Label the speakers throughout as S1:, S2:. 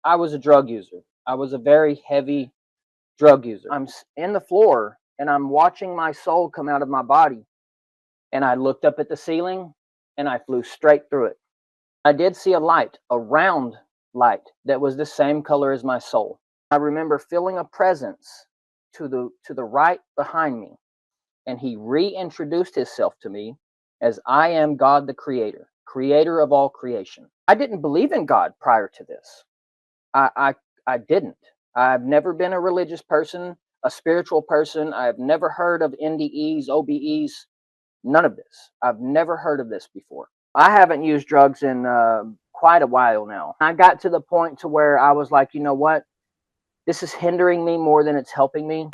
S1: I was a drug user. I was a very heavy drug user. I'm in the floor and I'm watching my soul come out of my body. And I looked up at the ceiling and I flew straight through it. I did see a light, a round light that was the same color as my soul. I remember feeling a presence to the right behind me, and he reintroduced himself to me as I am God the Creator, creator of all creation. I didn't believe in God prior to this. I didn't. I've never been a religious person, a spiritual person. I've never heard of NDEs, OBEs, none of this. I've never heard of this before. I haven't used drugs in quite a while now. I got to the point to where I was like, you know what? This is hindering me more than it's helping me.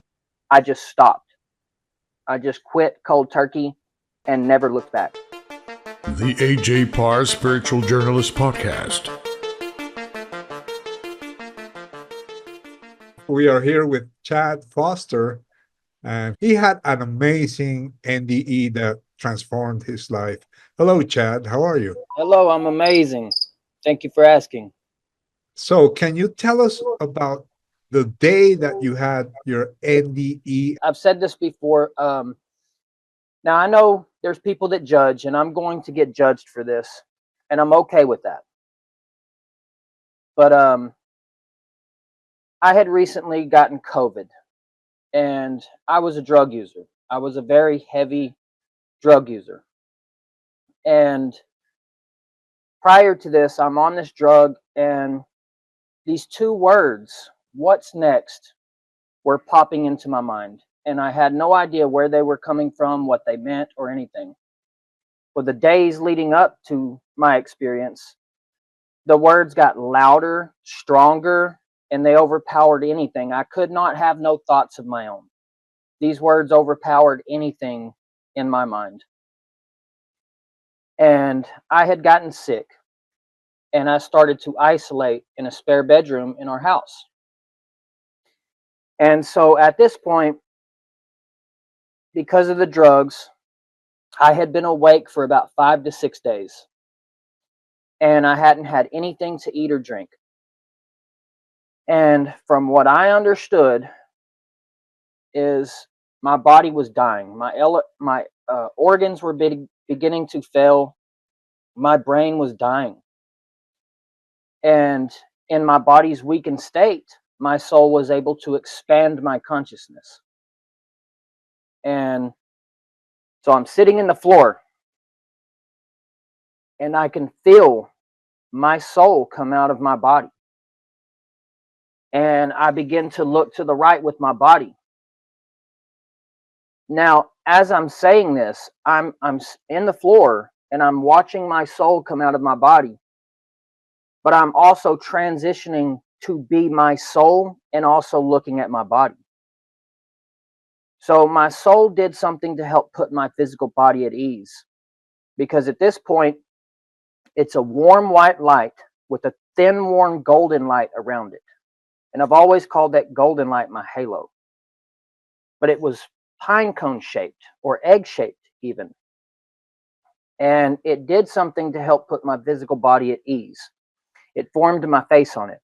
S1: I just stopped. I just quit cold turkey and never looked back.
S2: The A.J. Parr Spiritual Journalist Podcast.
S3: We are here with Chad Foster, and he had an amazing NDE that transformed his life. Hello, Chad. How are you?
S1: Hello, I'm amazing. Thank you for asking.
S3: So, can you tell us about the day that you had your NDE?
S1: I've said this before. Now, I know there's people that judge, and I'm going to get judged for this, and I'm okay with that. But I had recently gotten COVID, and I was a drug user. I was a very heavy drug user. And prior to this, I'm on this drug, and these two words, "what's next," were popping into my mind. And I had no idea where they were coming from, what they meant, or anything. For the days leading up to my experience, the words got louder, stronger, and they overpowered anything. I could not have no thoughts of my own. These words overpowered anything in my mind. And I had gotten sick, and I started to isolate in a spare bedroom in our house. And so at this point, because of the drugs, I had been awake for about 5 to 6 days, and I hadn't had anything to eat or drink. And from what I understood is my body was dying. My organs were beginning to fail. My brain was dying. And in my body's weakened state, my soul was able to expand my consciousness. And so I'm sitting in the floor, and I can feel my soul come out of my body. And I begin to look to the right with my body. Now, as I'm saying this, I'm in the floor, and I'm watching my soul come out of my body. But I'm also transitioning to be my soul and also looking at my body. So my soul did something to help put my physical body at ease. Because at this point, it's a warm white light with a thin, warm golden light around it. And I've always called that golden light my halo. But it was pine cone shaped or egg shaped even. And it did something to help put my physical body at ease. It formed my face on it.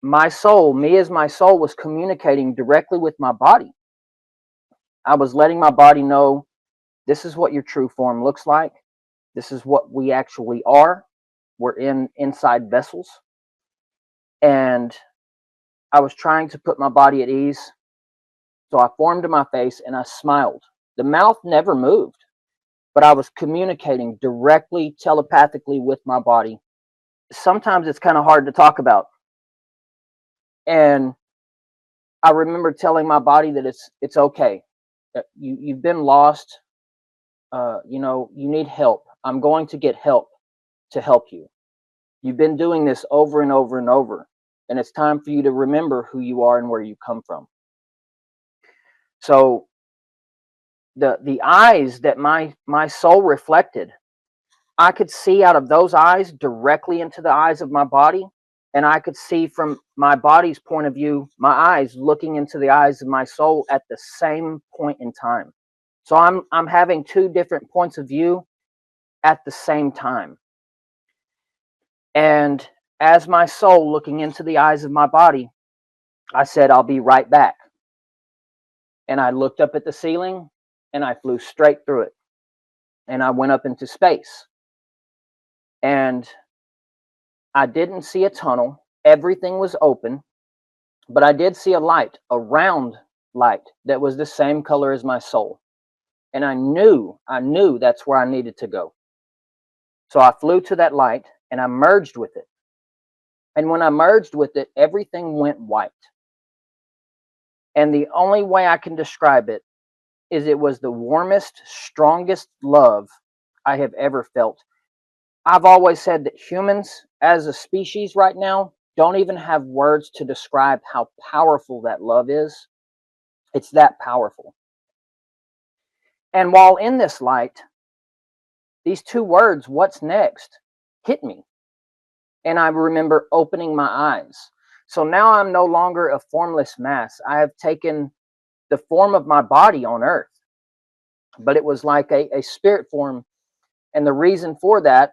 S1: My soul, me as my soul, was communicating directly with my body. I was letting my body know, this is what your true form looks like. This is what we actually are. We're inside vessels. And I was trying to put my body at ease. So I formed my face and I smiled. The mouth never moved, but I was communicating directly, telepathically with my body. Sometimes it's kind of hard to talk about. And I remember telling my body that it's okay. That you've been lost. You need help. I'm going to get help to help you. You've been doing this over and over and over. And it's time for you to remember who you are and where you come from. So the eyes that my soul reflected, I could see out of those eyes directly into the eyes of my body. And I could see from my body's point of view, my eyes looking into the eyes of my soul at the same point in time. So I'm having two different points of view at the same time. And as my soul looking into the eyes of my body, I said, I'll be right back. And I looked up at the ceiling and I flew straight through it. And I went up into space. And I didn't see a tunnel. Everything was open. But I did see a light, a round light that was the same color as my soul. And I knew that's where I needed to go. So I flew to that light and I merged with it. And when I merged with it, everything went white. And the only way I can describe it is it was the warmest, strongest love I have ever felt. I've always said that humans as a species right now don't even have words to describe how powerful that love is. It's that powerful. And while in this light, these two words, what's next, hit me. And I remember opening my eyes. So now I'm no longer a formless mass. I have taken the form of my body on earth, but it was like a spirit form. And the reason for that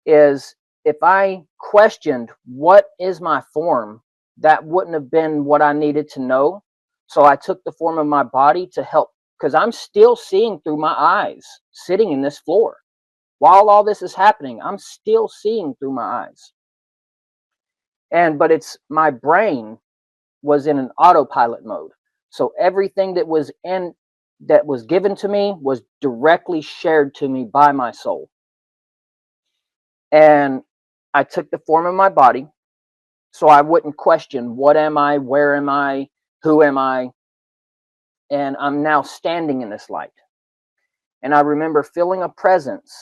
S1: is if I questioned what is my form, that wouldn't have been what I needed to know. So I took the form of my body to help, because I'm still seeing through my eyes sitting in this floor. While all this is happening, I'm still seeing through my eyes. But it's my brain was in an autopilot mode. So everything that was given to me was directly shared to me by my soul. And I took the form of my body so I wouldn't question, what am I, where am I, who am I? And I'm now standing in this light. And I remember feeling a presence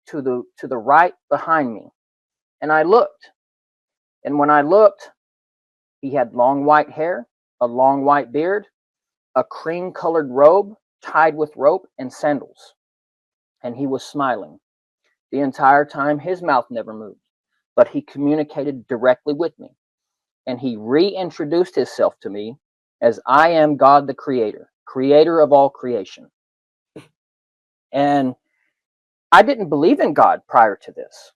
S1: to the right behind me. And I looked. And when I looked, he had long white hair, a long white beard, a cream-colored robe tied with rope, and sandals. And he was smiling. The entire time, his mouth never moved, but he communicated directly with me. And he reintroduced himself to me as I am God the Creator, creator of all creation. And I didn't believe in God prior to this.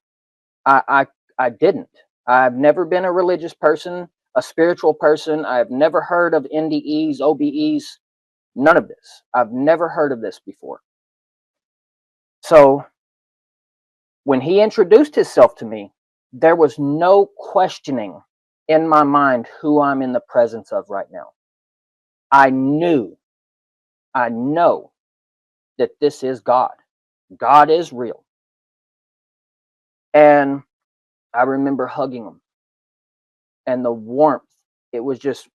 S1: I didn't. I've never been a religious person, a spiritual person. I've never heard of NDEs, OBEs, none of this. I've never heard of this before. So when he introduced himself to me, there was no questioning in my mind who I'm in the presence of right now. I know that this is God. God is real. And I remember hugging him. And the warmth, it was just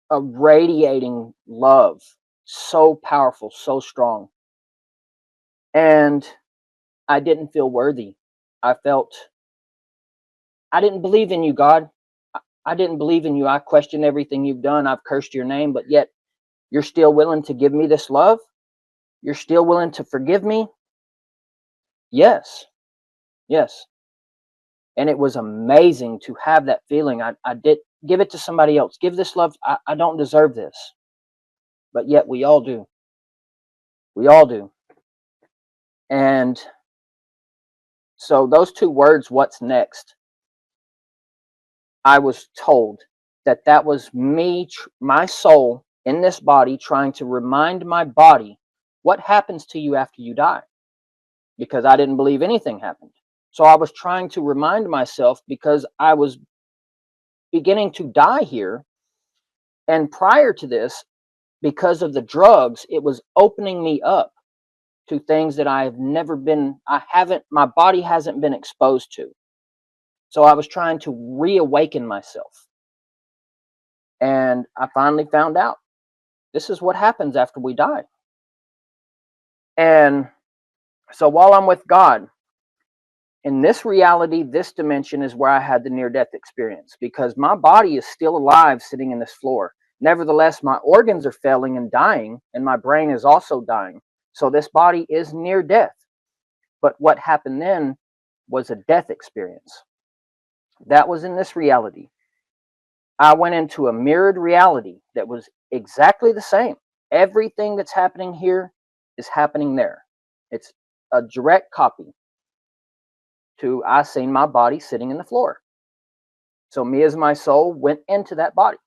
S1: a radiating love, so powerful, so strong. And I didn't feel worthy. I didn't believe in you, God. I didn't believe in you. I question everything you've done. I've cursed your name, but yet you're still willing to give me this love? You're still willing to forgive me? Yes. Yes. And it was amazing to have that feeling. I did give it to somebody else. Give this love. I don't deserve this. But yet we all do. We all do. And so those two words, what's next? I was told that was me, my soul in this body, trying to remind my body what happens to you after you die. Because I didn't believe anything happened. So I was trying to remind myself, because I was beginning to die here. And prior to this, because of the drugs, it was opening me up to things that my body hasn't been exposed to. So I was trying to reawaken myself. And I finally found out this is what happens after we die. And so while I'm with God, in this reality, this dimension is where I had the near-death experience, because my body is still alive sitting in this floor. Nevertheless, my organs are failing and dying, and my brain is also dying. So this body is near death. But what happened then was a death experience. That was in this reality. I went into a mirrored reality that was exactly the same. Everything that's happening here is happening there. It's a direct copy. to I seen my body sitting in the floor. So me as my soul went into that body.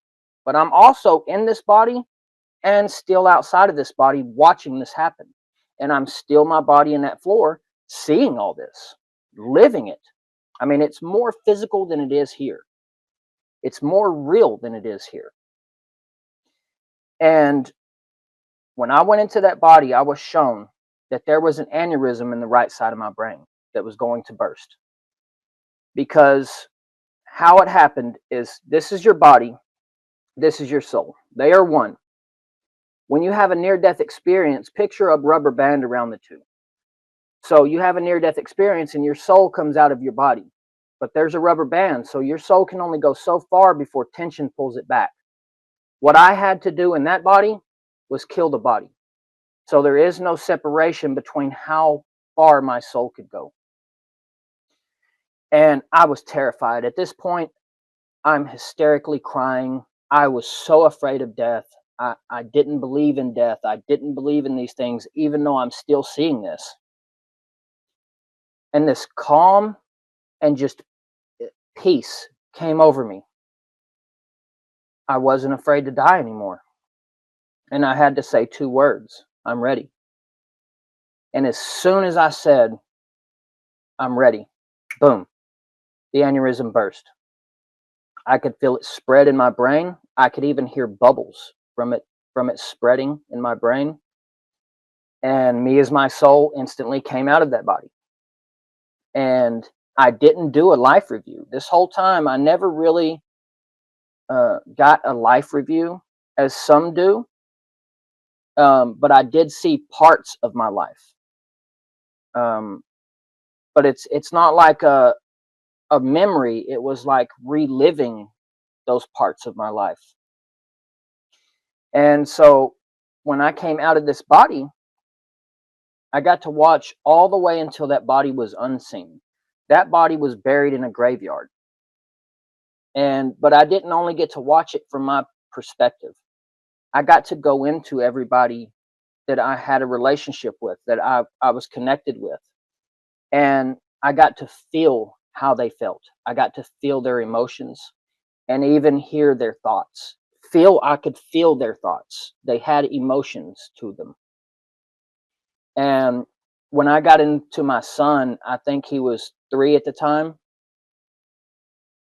S1: But I'm also in this body and still outside of this body watching this happen. And I'm still my body in that floor, seeing all this, living it. I mean, it's more physical than it is here. It's more real than it is here. And when I went into that body, I was shown that there was an aneurysm in the right side of my brain that was going to burst. Because how it happened is, this is your body, this is your soul. They are one. When you have a near-death experience, picture a rubber band around the two. So you have a near-death experience and your soul comes out of your body. But there's a rubber band, so your soul can only go so far before tension pulls it back. What I had to do in that body was kill the body. So there is no separation between how far my soul could go. And I was terrified. At this point, I'm hysterically crying. I was so afraid of death. I didn't believe in death. I didn't believe in these things, even though I'm still seeing this. And this calm and just peace came over me. I wasn't afraid to die anymore. And I had to say 2 words: I'm ready. And as soon as I said, I'm ready, boom, the aneurysm burst. I could feel it spread in my brain. I could even hear bubbles from it spreading in my brain. And me as my soul instantly came out of that body. And I didn't do a life review. This whole time, I never really got a life review, as some do. But I did see parts of my life. But it's not like a memory. It was like reliving those parts of my life. And so when I came out of this body, I got to watch all the way until that body was unseen. That body was buried in a graveyard. But I didn't only get to watch it from my perspective. I got to go into everybody that I had a relationship with, that I was connected with. And I got to feel how they felt. I got to feel their emotions and even hear their thoughts. I could feel their thoughts. They had emotions to them. And when I got into my son, I think he was 3 at the time,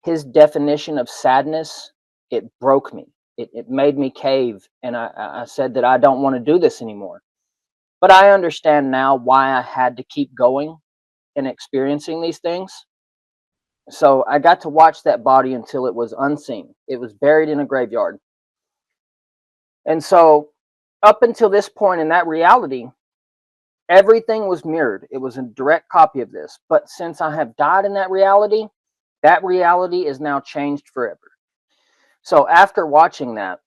S1: his definition of sadness, it broke me. It made me cave. And I said that I don't want to do this anymore. But I understand now why I had to keep going and experiencing these things. So I got to watch that body until it was unseen. It was buried in a graveyard. And so up until this point in that reality, everything was mirrored. It was a direct copy of this. But since I have died in that reality is now changed forever. So after watching that,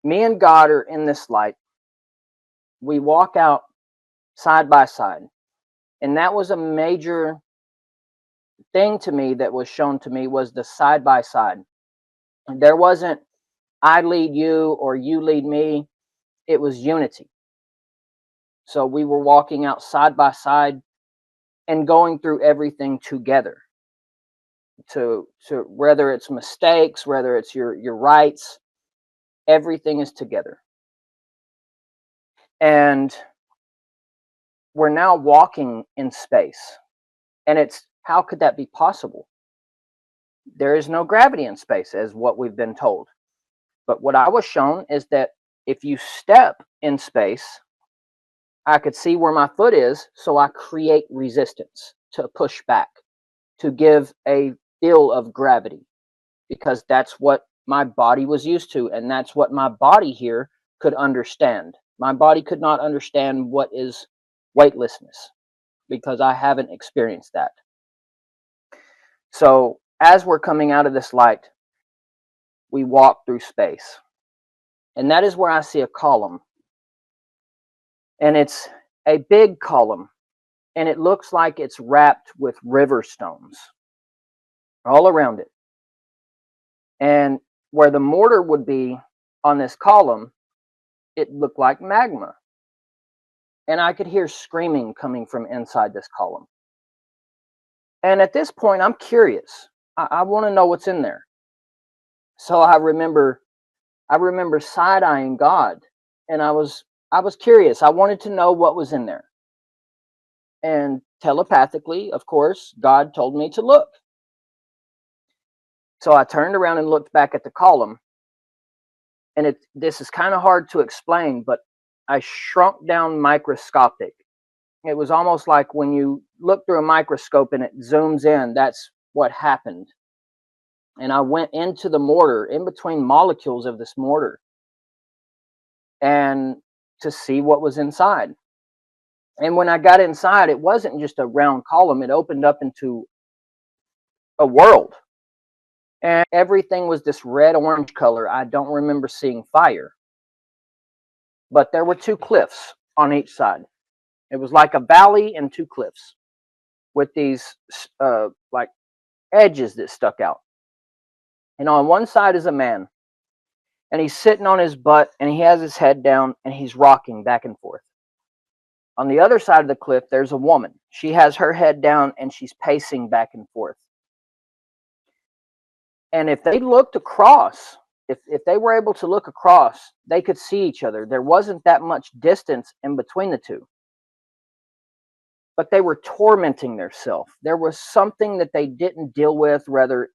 S1: me and God are in this light. We walk out side by side. And that was a major thing to me that was shown to me, was the side by side. There wasn't I lead you or you lead me. It was unity. So we were walking out side by side and going through everything together. To whether it's mistakes, whether it's your rights, everything is together. And we're now walking in space. And it's, how could that be possible? There is no gravity in space, as what we've been told. But what I was shown is that if you step in space, I could see where my foot is, so I create resistance to push back, to give a feel of gravity, because that's what my body was used to, and that's what my body here could understand. My body could not understand what is weightlessness, because I haven't experienced that. So as we're coming out of this light, we walk through space. And that is where I see a column. And it's a big column. And it looks like it's wrapped with river stones all around it. And where the mortar would be on this column, it looked like magma. and I could hear screaming coming from inside this column. And at this point, I'm curious. I want to know what's in there. So I remember side-eyeing God, and I was curious. I wanted to know what was in there. And telepathically, of course, God told me to look. So I turned around and looked back at the column. And this is kind of hard to explain, but I shrunk down microscopic. It was almost like when you look through a microscope and it zooms in, that's what happened. And I went into the mortar, in between molecules of this mortar, and to see what was inside. And when I got inside, it wasn't just a round column. It opened up into a world. And everything was this red-orange color. I don't remember seeing fire. But there were two cliffs on each side. It was like a valley and two cliffs with these like edges that stuck out. And on one side is a man. And he's sitting on his butt, and he has his head down, and he's rocking back and forth. On the other side of the cliff, there's a woman. She has her head down, and she's pacing back and forth. And if they looked across, if they were able to look across, they could see each other. There wasn't that much distance in between the two. But they were tormenting themselves. There was something that they didn't deal with, whether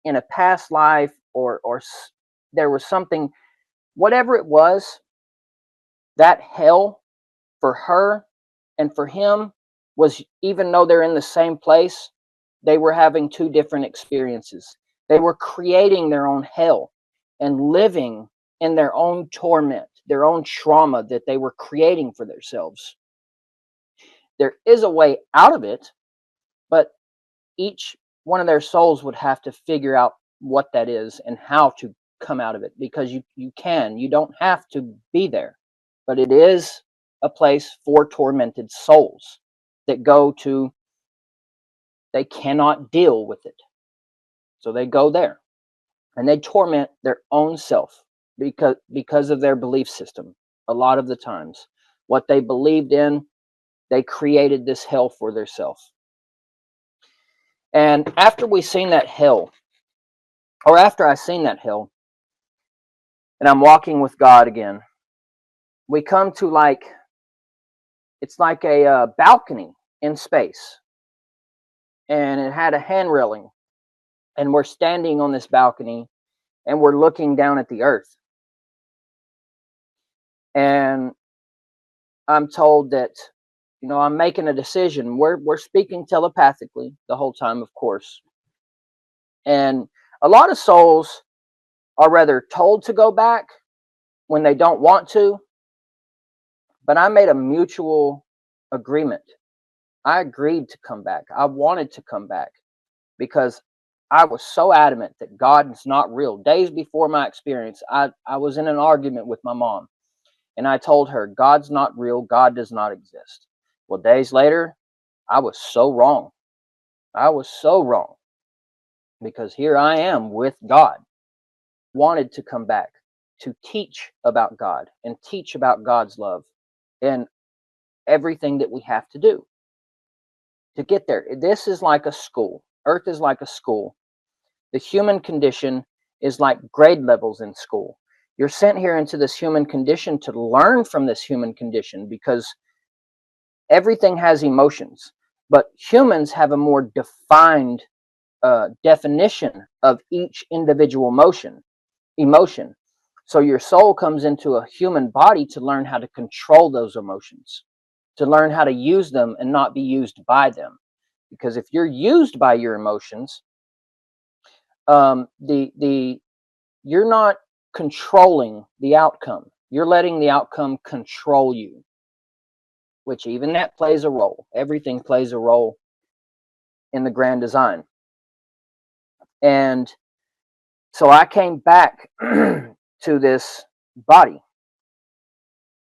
S1: in a past life or there was something, whatever it was, that hell for her and for him was, even though they're in the same place, they were having two different experiences. They were creating their own hell and living in their own torment, their own trauma that they were creating for themselves. There is a way out of it, but each one of their souls would have to figure out what that is and how to come out of it, because you don't have to be there, but it is a place for tormented souls that go to, they cannot deal with it. So they go there and they torment their own self because of their belief system. A lot of the times, what they believed in, they created this hell for themselves. And after we seen that hell, or after I seen that hell, and I'm walking with God again, we come to it's like a balcony in space. And it had a hand railing. And we're standing on this balcony and we're looking down at the earth. And I'm told that, I'm making a decision. We're speaking telepathically the whole time, of course. And a lot of souls are rather told to go back when they don't want to. But I made a mutual agreement. I agreed to come back. I wanted to come back because I was so adamant that God is not real. Days before my experience, I was in an argument with my mom. And I told her, God's not real. God does not exist. Well, days later, I was so wrong. I was so wrong. Because here I am with God. Wanted to come back to teach about God and teach about God's love and everything that we have to do to get there. This is like a school. Earth is like a school. The human condition is like grade levels in school. You're sent here into this human condition to learn from this human condition, because everything has emotions, but humans have a more defined definition of each individual emotion. So your soul comes into a human body to learn how to control those emotions, to learn how to use them and not be used by them. Because if you're used by your emotions, you're not controlling the outcome. You're letting the outcome control you, which even that plays a role. Everything plays a role in the grand design. And so I came back to this body.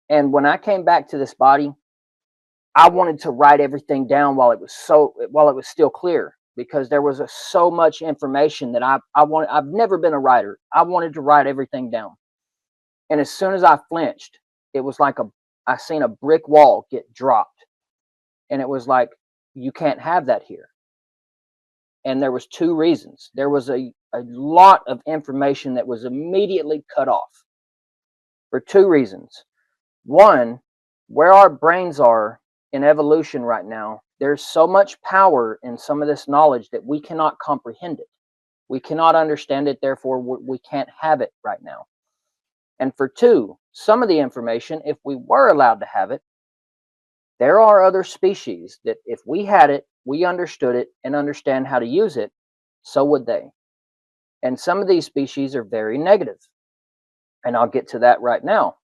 S1: And when I came back to this body, I wanted to write everything down while it was still clear, because there was so much information that I've never been a writer. I wanted to write everything down. And as soon as I flinched, it was like I seen a brick wall get dropped, and it was like, you can't have that here. And there was two reasons. There was a lot of information that was immediately cut off for two reasons. One, where our brains are in evolution right now, there's so much power in some of this knowledge that we cannot comprehend it. We cannot understand it, therefore we can't have it right now. And for two, some of the information, if we were allowed to have it, there are other species that if we had it, we understood it and understand how to use it, so would they. And some of these species are very negative. And I'll get to that right now.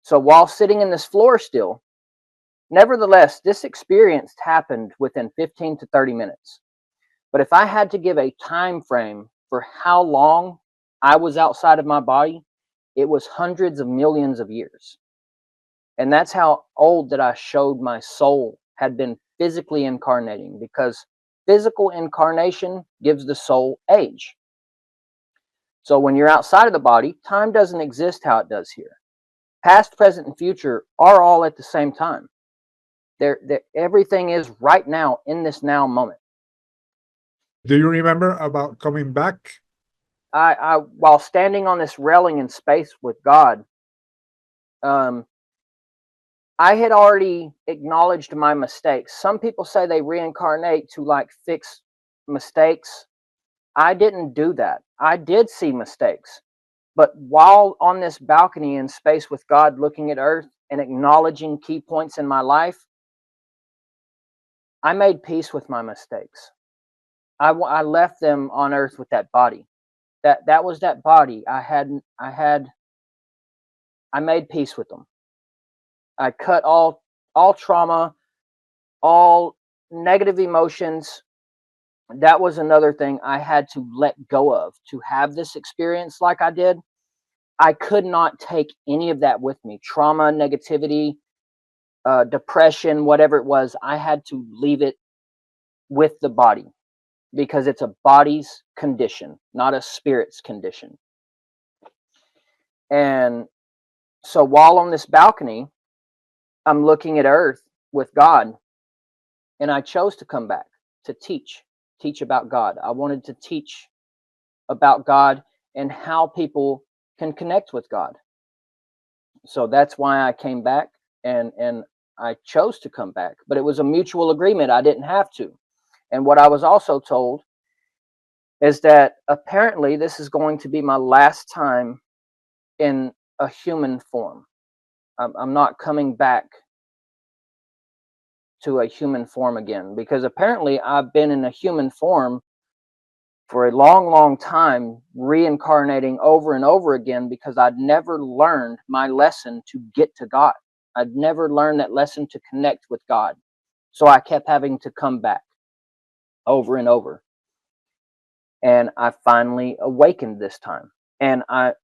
S1: So while sitting in this floor still, nevertheless, this experience happened within 15 to 30 minutes. But if I had to give a time frame for how long I was outside of my body, it was hundreds of millions of years. And that's how old that I showed my soul had been physically incarnating, because physical incarnation gives the soul age. So when you're outside of the body, time doesn't exist how it does here. Past, present, and future are all at the same time. Everything is right now in this now moment.
S3: Do you remember about coming back?
S1: I while standing on this railing in space with God, I had already acknowledged my mistakes. Some people say they reincarnate to like fix mistakes. I didn't do that. I did see mistakes. But while on this balcony in space with God, looking at Earth and acknowledging key points in my life, I made peace with my mistakes. I left them on Earth with that body. That was that body. I made peace with them. I cut all trauma, all negative emotions. That was another thing I had to let go of to have this experience like I did. I could not take any of that with me. Trauma, negativity, depression, whatever it was, I had to leave it with the body, because it's a body's condition, not a spirit's condition. And so while on this balcony, I'm looking at Earth with God, and I chose to come back to teach about God. I wanted to teach about God and how people can connect with God. So that's why I came back, and I chose to come back, but it was a mutual agreement. I didn't have to. And what I was also told is that apparently this is going to be my last time in a human form. I'm not coming back to a human form again, because apparently I've been in a human form for a long, long time, reincarnating over and over again, because I'd never learned my lesson to get to God. I'd never learned that lesson to connect with God. So I kept having to come back over and over. And I finally awakened this time. And I'm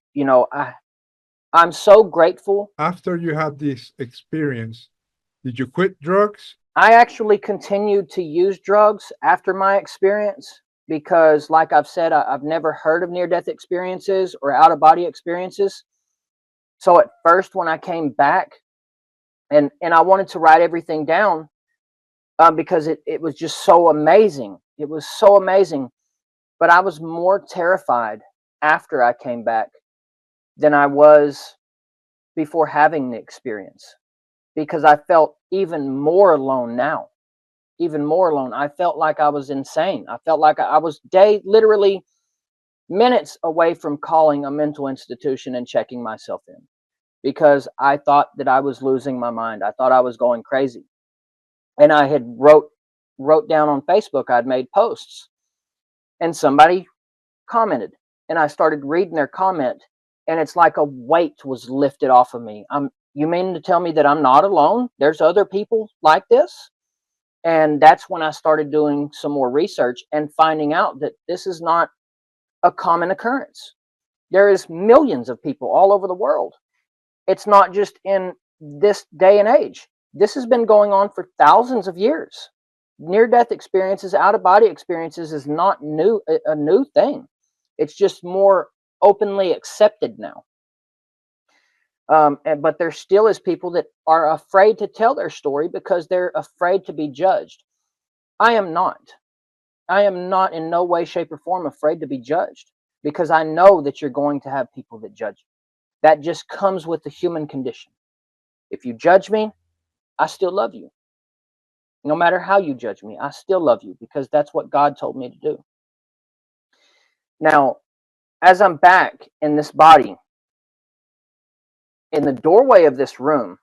S1: so grateful.
S3: After you had this experience, did you quit drugs?
S1: I actually continued to use drugs after my experience, because like I've said, I've never heard of near-death experiences or out-of-body experiences. So at first when I came back, and I wanted to write everything down, because it was just so amazing. It was so amazing. But I was more terrified after I came back than I was before having the experience, because I felt even more alone now. Even more alone. I felt like I was insane. I felt like I was literally minutes away from calling a mental institution and checking myself in, because I thought that I was losing my mind. I thought I was going crazy. And I had wrote down on Facebook, I'd made posts, and somebody commented, and I started reading their comment, and it's like a weight was lifted off of me. You mean to tell me that I'm not alone? There's other people like this? And that's when I started doing some more research and finding out that this is not a common occurrence. There is millions of people all over the world. It's not just in this day and age. This has been going on for thousands of years. Near-death experiences, out-of-body experiences is not a new thing. It's just more openly accepted now. But there still is people that are afraid to tell their story because they're afraid to be judged. I am not. I am not in no way, shape, or form afraid to be judged, because I know that you're going to have people that judge you. That just comes with the human condition. If you judge me, I still love you. No matter how you judge me, I still love you, because that's what God told me to do. Now, as I'm back in this body, in the doorway of this room,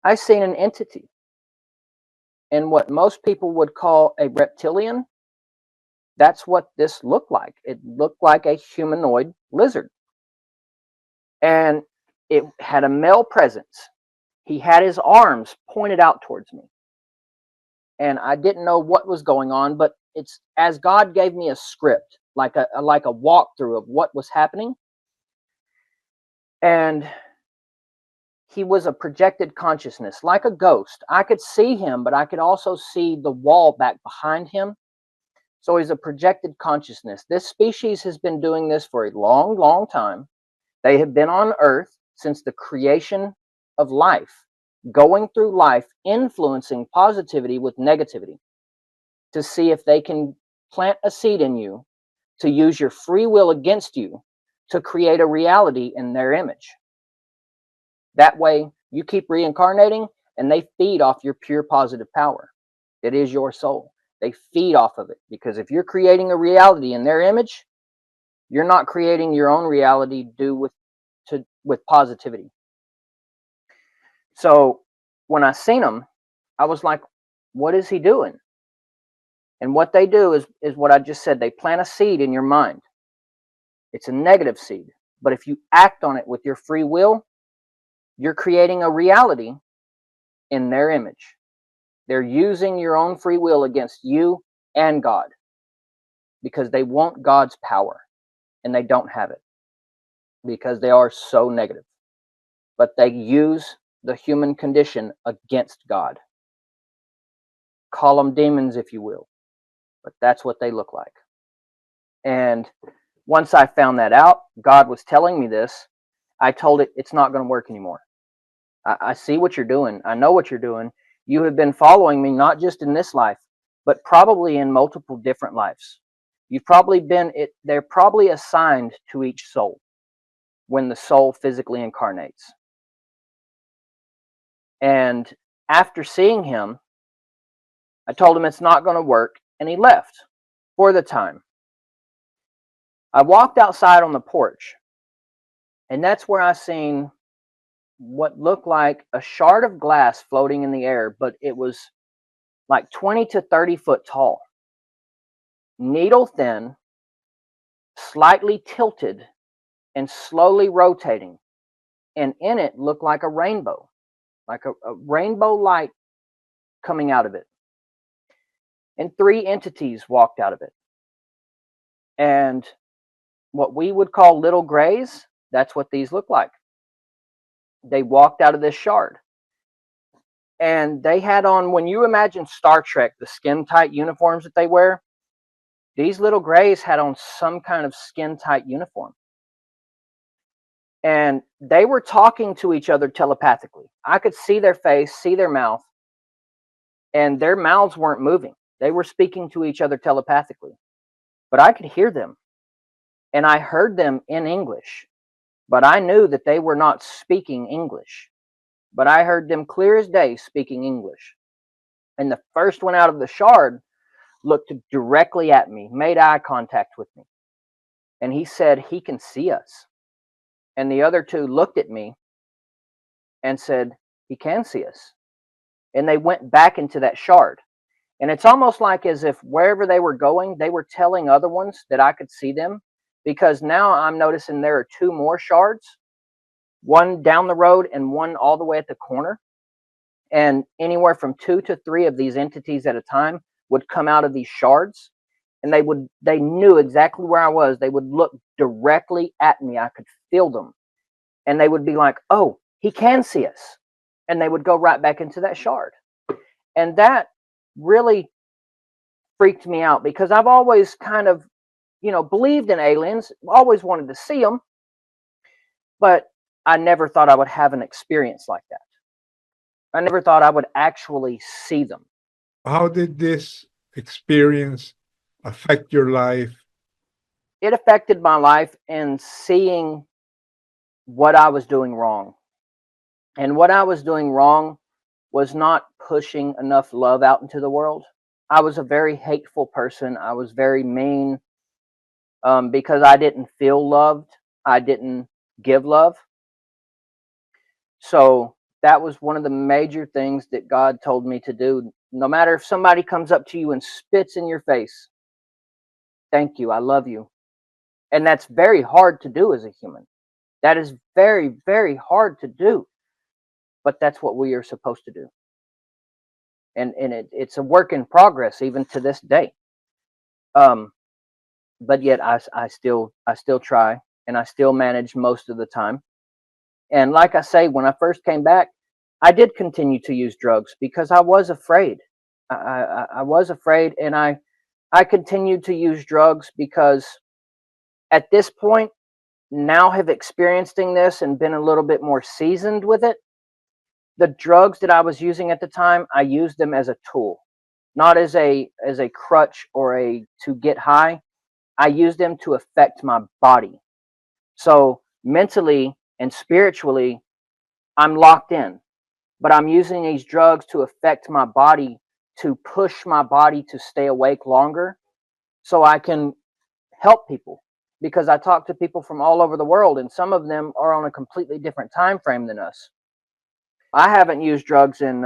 S1: I seen an entity. And what most people would call a reptilian, that's what this looked like. It looked like a humanoid lizard. And it had a male presence. He had his arms pointed out towards me. And I didn't know what was going on, but it's as God gave me a script, like a walkthrough of what was happening. And he was a projected consciousness, like a ghost. I could see him, but I could also see the wall back behind him. So he's a projected consciousness. This species has been doing this for a long, long time. They have been on Earth since the creation of life, going through life, influencing positivity with negativity to see if they can plant a seed in you, to use your free will against you, to create a reality in their image. That way, you keep reincarnating, and they feed off your pure positive power. It is your soul. They feed off of it, because if you're creating a reality in their image, you're not creating your own reality due with positivity. So when I seen them, I was like, what is he doing? And what they do is what I just said. They plant a seed in your mind. It's a negative seed. But if you act on it with your free will, you're creating a reality in their image. They're using your own free will against you and God, because they want God's power, and they don't have it because they are so negative. But they use the human condition against God. Call them demons if you will, but that's what they look like. And once I found that out, God was telling me this, I told it, it's not going to work anymore. I see what you're doing. I know what you're doing. You have been following me, not just in this life, but probably in multiple different lives. You've probably been, they're probably assigned to each soul when the soul physically incarnates. And after seeing him, I told him it's not going to work, and he left for the time. I walked outside on the porch, and that's where I seen what looked like a shard of glass floating in the air, but it was like 20 to 30 foot tall, needle thin, slightly tilted, and slowly rotating. And in it looked like a rainbow, like a rainbow light coming out of it. And 3 entities walked out of it. And what we would call little grays, that's what these look like. They walked out of this shard. And they had on, when you imagine Star Trek, the skin-tight uniforms that they wear, these little grays had on some kind of skin-tight uniform. And they were talking to each other telepathically. I could see their face, see their mouth, and their mouths weren't moving. They were speaking to each other telepathically. But I could hear them. And I heard them in English. But I knew that they were not speaking English. But I heard them clear as day speaking English. And the first one out of the shard looked directly at me, made eye contact with me. And he said, he can see us. And the other 2 looked at me and said, he can see us. And they went back into that shard. And it's almost like as if wherever they were going, they were telling other ones that I could see them. Because now I'm noticing there are 2 more shards, one down the road and one all the way at the corner. And anywhere from 2 to 3 of these entities at a time would come out of these shards. And they knew exactly where I was. They would look directly at me. I could feel them. And they would be like, oh, he can see us. And they would go right back into that shard. And that really freaked me out, because I've always kind of, believed in aliens, always wanted to see them. But I never thought I would have an experience like that. I never thought I would actually see them.
S3: How did this experience affect your life?
S1: It affected my life in seeing what I was doing wrong. And what I was doing wrong was not pushing enough love out into the world. I was a very hateful person. I was very mean because I didn't feel loved. I didn't give love. So that was one of the major things that God told me to do. No matter if somebody comes up to you and spits in your face, thank you, I love you. And that's very hard to do as a human. That is very, very hard to do. But that's what we are supposed to do. And it's a work in progress even to this day. But yet I still try, and I still manage most of the time. And like I say, when I first came back, I did continue to use drugs because I was afraid. I was afraid, and I continued to use drugs because at this point, now have experiencing this and been a little bit more seasoned with it. The drugs that I was using at the time, I used them as a tool, not as a crutch or to get high. I used them to affect my body. So mentally and spiritually, I'm locked in, but I'm using these drugs to affect my body, to push my body to stay awake longer so I can help people, because I talk to people from all over the world, and some of them are on a completely different time frame than us. I haven't used drugs in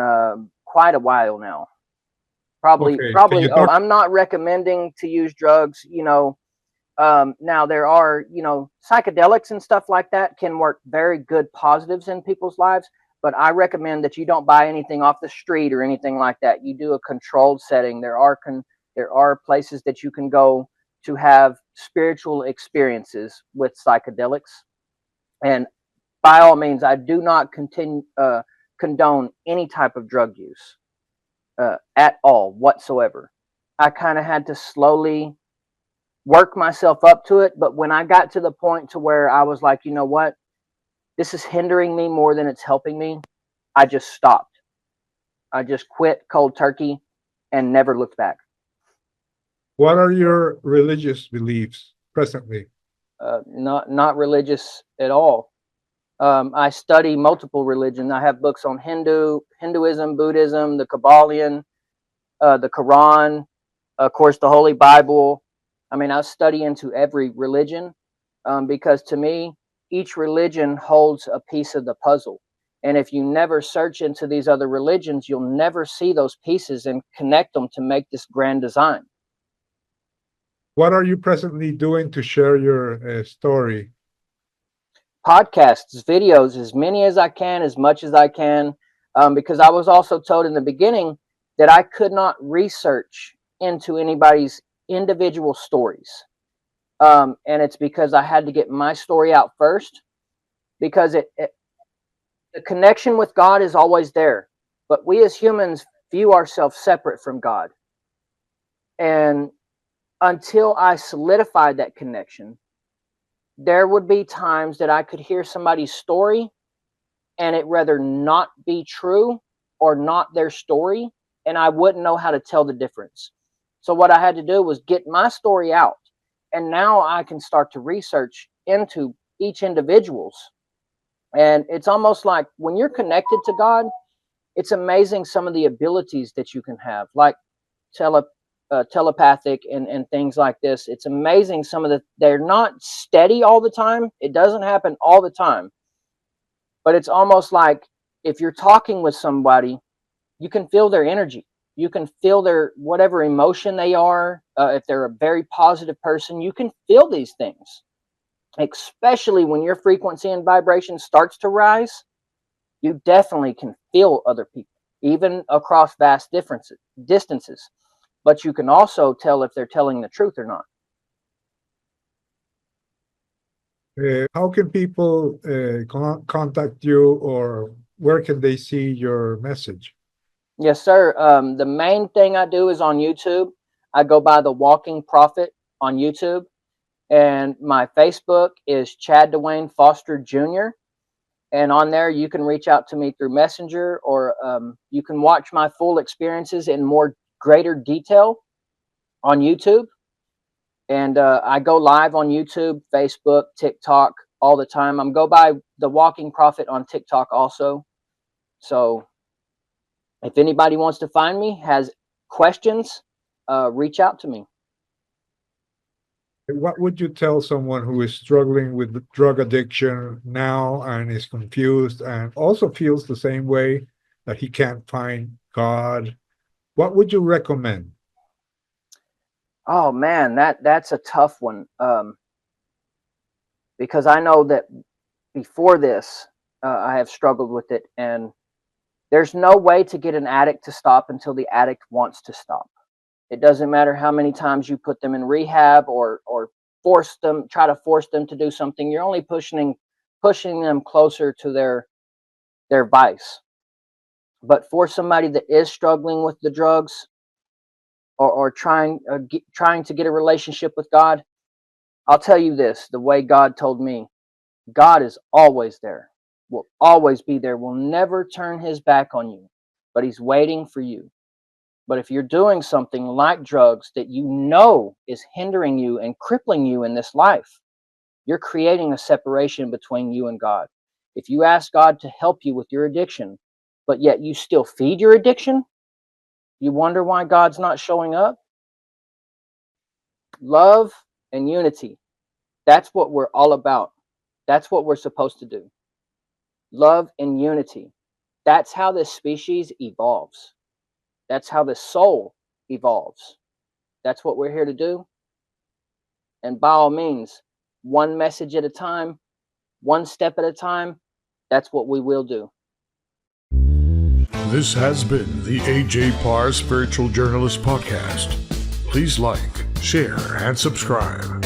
S1: quite a while now. Probably. Oh, I'm not recommending to use drugs. Now there are, psychedelics and stuff like that can work very good positives in people's lives. But I recommend that you don't buy anything off the street or anything like that. You do a controlled setting. There are places that you can go to have spiritual experiences with psychedelics. And by all means, I do not condone any type of drug use at all whatsoever. I kind of had to slowly work myself up to it. But when I got to the point to where I was like, you know what, this is hindering me more than it's helping me, I just stopped. I just quit cold turkey and never looked back.
S3: What are your religious beliefs presently?
S1: Not religious at all. I study multiple religions. I have books on Hinduism, Buddhism, the Kabbalion, the Quran, of course, the Holy Bible. I mean, I study into every religion because to me, each religion holds a piece of the puzzle. And if you never search into these other religions, you'll never see those pieces and connect them to make this grand design.
S3: What are you presently doing to share your story?
S1: Podcasts, videos, as many as I can, as much as I can, because I was also told in the beginning that I could not research into anybody's individual stories. And it's because I had to get my story out first, because the connection with God is always there. But we as humans view ourselves separate from God. And until I solidified that connection, there would be times that I could hear somebody's story and it rather not be true or not their story, and I wouldn't know how to tell the difference. So what I had to do was get my story out, and now I can start to research into each individual's. And it's almost like when you're connected to God, it's amazing some of the abilities that you can have, like telepathic and things like this. It's amazing they're not steady all the time. It doesn't happen all the time. But it's almost like if you're talking with somebody, you can feel their energy. You can feel their whatever emotion they are. If they're a very positive person, you can feel these things. Especially when your frequency and vibration starts to rise, you definitely can feel other people, even across vast distances. But you can also tell if they're telling the truth or not.
S3: How can people contact you, or where can they see your message?
S1: Yes, sir. The main thing I do is on YouTube. I go by The Walking Prophet on YouTube. And my Facebook is Chad Dwayne Foster Jr. And on there, you can reach out to me through Messenger, or you can watch my full experiences in more greater detail on YouTube. And I go live on YouTube, Facebook, TikTok all the time. I'm go by The Walking Prophet on TikTok also. So if anybody wants to find me, has questions, reach out to me.
S3: What would you tell someone who is struggling with drug addiction now and is confused and also feels the same way, that he can't find God? What would you recommend?
S1: Oh man, that's a tough one. Because I know that before this, I have struggled with it, and there's no way to get an addict to stop until the addict wants to stop. It doesn't matter how many times you put them in rehab or try to force them to do something. You're only pushing them closer to their vice. But for somebody that is struggling with the drugs, or trying to get a relationship with God, I'll tell you this: the way God told me, God is always there, will always be there, will never turn his back on you, but he's waiting for you. But if you're doing something like drugs that you know is hindering you and crippling you in this life, you're creating a separation between you and God. If you ask God to help you with your addiction, but yet you still feed your addiction, you wonder why God's not showing up? Love and unity. That's what we're all about. That's what we're supposed to do. Love and unity. That's how this species evolves. That's how the soul evolves. That's what we're here to do. And by all means, one message at a time, one step at a time, that's what we will do.
S2: This has been the A.J. Parr Spiritual Journalist Podcast. Please like, share, and subscribe.